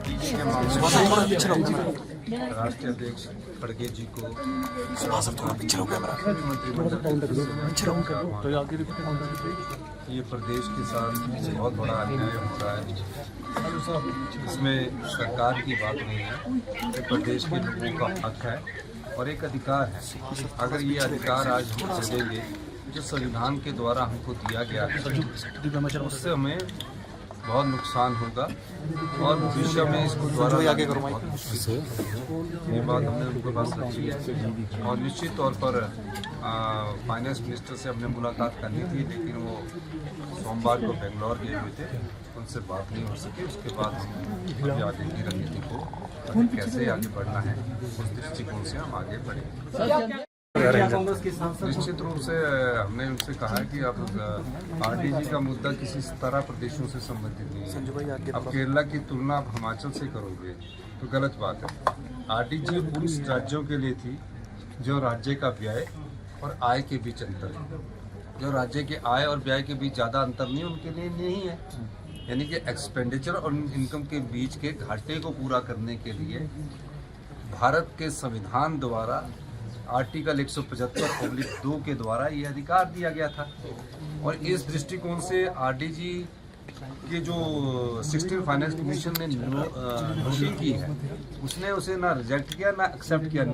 के मामले में राष्ट्रीय अध्यक्ष खड़गे जी को ये प्रदेश के साथ बहुत बड़ा अन्याय हो रहा है। इसमें सरकार की बात नहीं है, ये प्रदेश के लोगों का हक है और एक अधिकार है। अगर ये अधिकार आज हम देंगे जो संविधान के द्वारा हमको दिया गया है, उससे हमें बहुत नुकसान होगा और भविष्य में इसको द्वारा आगे करो बहुत मुश्किल है। ये बात हमने उनके पास रखी है और निश्चित तौर पर फाइनेंस मिनिस्टर से हमने मुलाकात करनी थी, लेकिन वो सोमवार को बेंगलोर गए हुए थे, उनसे बात नहीं हो सकी। उसके बाद हम अभी आगे की रणनीति को कैसे आगे बढ़ना है उस दृष्टिकोण से हम आगे बढ़ेंगे। निश्चित रूप से हमने उनसे कहा कि अब आरडीजी का मुद्दा किसी 17 प्रदेशों से संबंधित नहीं है। अब केरला की तुलना आप हिमाचल से करोगे तो गलत बात है। आरडीजी उन राज्यों के लिए थी जो राज्य का व्यय और आय के बीच अंतर है। जो राज्य के आय और व्यय के बीच ज़्यादा अंतर नहीं, उनके लिए नहीं है। यानी कि एक्सपेंडिचर और इनकम के बीच के घाटे को पूरा करने के लिए भारत के संविधान द्वारा आर्टिकल 175(2) के द्वारा ये अधिकार दिया गया था। और इस दृष्टिकोण से आरडीजी के जो 16 फाइनेंस कमीशन ने नोटिंग की है, उसने उसे ना रिजेक्ट किया ना एक्सेप्ट किया।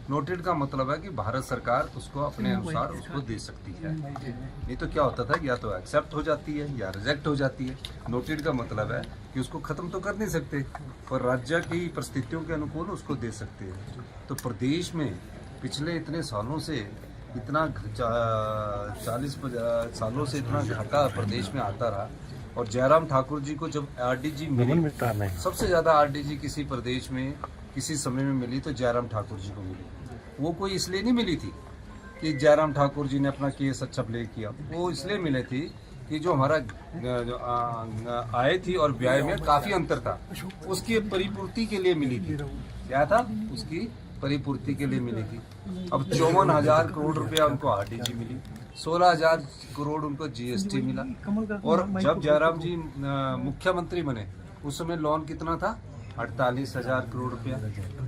नोटेड का मतलब है कि भारत सरकार उसको अपने अनुसार उसको दे सकती है। नहीं तो क्या होता था, या तो एक्सेप्ट हो जाती है या रिजेक्ट हो जाती है। नोटेड का मतलब है कि उसको ख़त्म तो कर नहीं सकते और राज्य की परिस्थितियों के अनुकूल उसको दे सकते हैं। तो प्रदेश में पिछले इतने सालों से इतना 40 सालों से इतना घाटा प्रदेश में आता रहा और जयराम ठाकुर जी को जब आरडीजी मिली, सबसे ज़्यादा आरडीजी किसी प्रदेश में किसी समय में मिली तो जयराम ठाकुर जी को मिली। वो कोई इसलिए नहीं मिली थी कि जयराम ठाकुर जी ने अपना केस अच्छा प्ले किया, वो इसलिए मिले थी कि जो हमारा आय थी और व्यय में काफ़ी अंतर था, उसकी परिपूर्ति के लिए मिली थी। क्या था? उसकी परिपूर्ति के लिए मिली थी। अब 54,000 करोड़ रुपया उनको आरडीजी मिली, 16,000 करोड़ उनको जीएसटी मिला। और जब जयराम जी मुख्यमंत्री बने उस समय लोन कितना था? 48,000 करोड़ रुपया।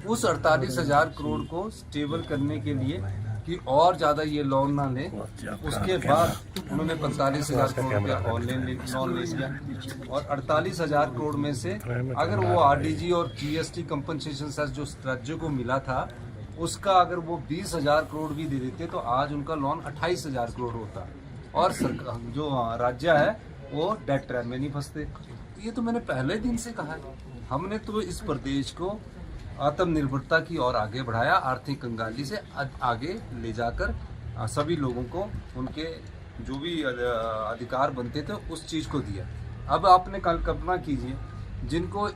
उस 48,000 करोड़ को स्टेबल करने के लिए कि और ज़्यादा ये लोन ना लें, उसके बाद उन्होंने 45,000 करोड़ रुपया लोन ले लिया। और 48,000 करोड़ में से अगर वो आरडीजी और जीएसटी कंपनसेशन सेस जो राज्य को मिला था उसका अगर वो 20,000 करोड़ भी दे देते तो आज उनका लोन 28,000 करोड़ होता और सरकार जो राज्य है वो डेट ट्रैप में नहीं फंसते। ये तो मैंने पहले दिन से कहा है। हमने तो इस प्रदेश को आत्मनिर्भरता की ओर आगे बढ़ाया, आर्थिक कंगाली से आगे ले जाकर सभी लोगों को उनके जो भी अधिकार बनते थे उस चीज़ को दिया। अब आपने कल्पना कीजिए, जिनको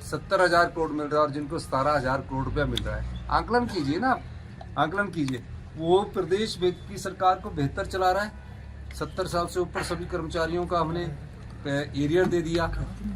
70,000 करोड़ मिल रहा है और जिनको 17,000 करोड़ रुपया मिल रहा है, आंकलन कीजिए ना, आंकलन कीजिए। वो प्रदेश की सरकार को बेहतर चला रहा है। 70 साल से ऊपर सभी कर्मचारियों का हमने एरियर दे दिया।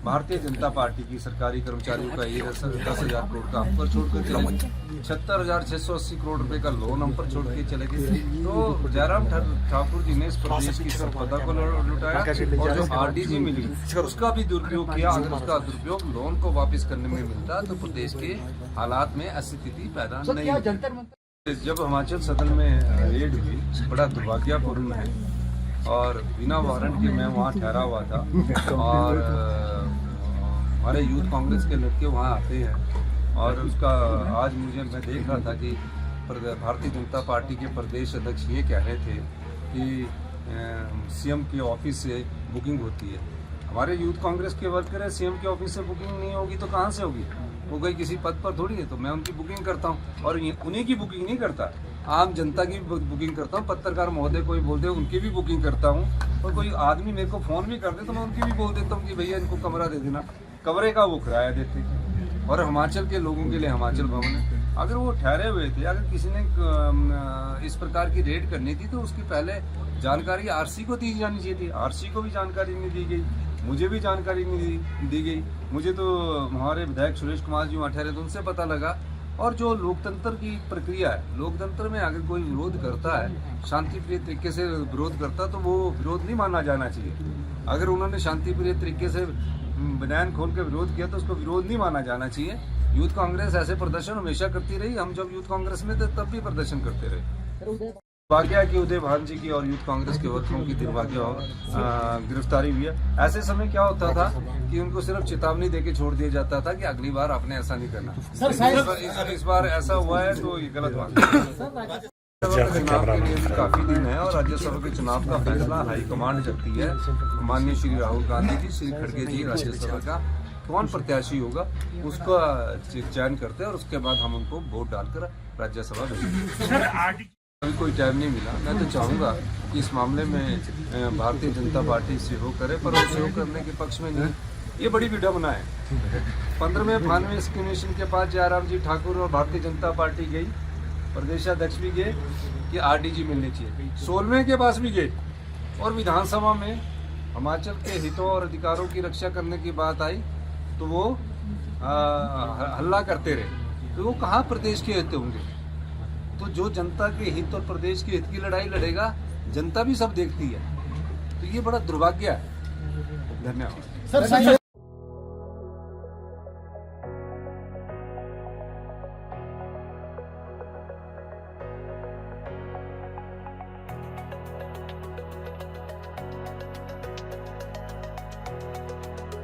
भारतीय जनता पार्टी की सरकारी कर्मचारियों का एरियर 10,000 करोड़ का हम पर छोड़ कर चले गए। 76,680 करोड़ रुपए का लोन हम पर छोड़ के चले गए। तो जयराम ठाकुर जी ने इस प्रदेश की संपदा को लुटाया और जो आरडीजी मिली उसका भी दुरुपयोग किया। अगर उसका दुरुपयोग लोन को वापस करने में मिलता तो प्रदेश के हालात में ऐसी स्थिति पैदा नहीं होती। जब हिमाचल सदन में रेड हुई, बड़ा दुर्भाग्यपूर्ण है और बिना वारंट के मैं वहाँ ठहरा हुआ था और हमारे यूथ कांग्रेस के लड़के वहाँ आते हैं और उसका आज मैं देख रहा था कि भारतीय जनता पार्टी के प्रदेश अध्यक्ष ये कह रहे थे कि सीएम के ऑफिस से बुकिंग होती है। हमारे यूथ कांग्रेस के वर्कर है, सीएम के ऑफिस से बुकिंग नहीं होगी तो कहाँ से होगी? वो कोई किसी पद पर थोड़ी है। तो मैं उनकी बुकिंग करता हूँ और उन्हीं की बुकिंग नहीं करता, आम जनता की बुकिंग करता हूँ। पत्रकार महोदय कोई बोल दे उनकी भी बुकिंग करता हूँ और कोई आदमी मेरे को फ़ोन भी कर दे तो मैं उनकी भी बोल देता हूँ कि भैया इनको कमरा दे देना। कमरे का वो किराया देते और हिमाचल के लोगों के लिए हिमाचल भवन है। अगर वो ठहरे हुए थे, अगर किसी ने इस प्रकार की रेड करनी थी तो उसकी पहले जानकारी आरसी को दी जानी चाहिए थी। आरसी को भी जानकारी नहीं दी गई, मुझे भी जानकारी नहीं दी गई। मुझे तो हमारे विधायक सुरेश कुमार जी वहाँ ठहरे तो उनसे पता लगा। और जो लोकतंत्र की प्रक्रिया है, लोकतंत्र में अगर कोई विरोध करता है, शांतिप्रिय तरीके से विरोध करता तो वो विरोध नहीं माना जाना चाहिए। अगर उन्होंने शांतिप्रिय तरीके से बयान खोल के विरोध किया तो उसको विरोध नहीं माना जाना चाहिए। यूथ कांग्रेस ऐसे प्रदर्शन हमेशा करती रही। हम जब यूथ कांग्रेस में थे तब भी प्रदर्शन करते रहे। दुर्भाग्य की उदय भान जी की और यूथ कांग्रेस के वर्करों की दुर्भाग्य गिरफ्तारी हुई है। ऐसे समय क्या होता था कि उनको सिर्फ चेतावनी देके छोड़ दिया जाता था कि अगली बार आपने ऐसा नहीं करना। इस बार ऐसा हुआ है तो ये गलत बात है। चुनाव के लिए भी काफी दिन है और राज्यसभा के चुनाव का फैसला हाईकमांड करती है। माननीय श्री राहुल गांधी जी, श्री खड़गे जी राज्यसभा का कौन प्रत्याशी होगा उसका चयन करते हैं और उसके बाद हम उनको वोट डालकर राज्यसभा भेजेंगे। अभी कोई टाइम नहीं मिला। मैं तो चाहूँगा कि इस मामले में भारतीय जनता पार्टी सहयोग करे, पर वो सहयोग करने के पक्ष में नहीं। ये बड़ी विडम्बना है। 15वें 92वें कमीशन के पास जयराम जी ठाकुर और भारतीय जनता पार्टी गई, प्रदेशाध्यक्ष भी गए कि आरडीजी मिलनी चाहिए। 16वें के पास भी गए और विधानसभा में हिमाचल के हितों और अधिकारों की रक्षा करने की बात आई तो वो हल्ला करते रहे। तो वो कहाँ प्रदेश के हित होंगे? तो जो जनता के हित और प्रदेश के हित की लड़ाई लड़ेगा, जनता भी सब देखती है। तो ये बड़ा दुर्भाग्य है। धन्यवाद।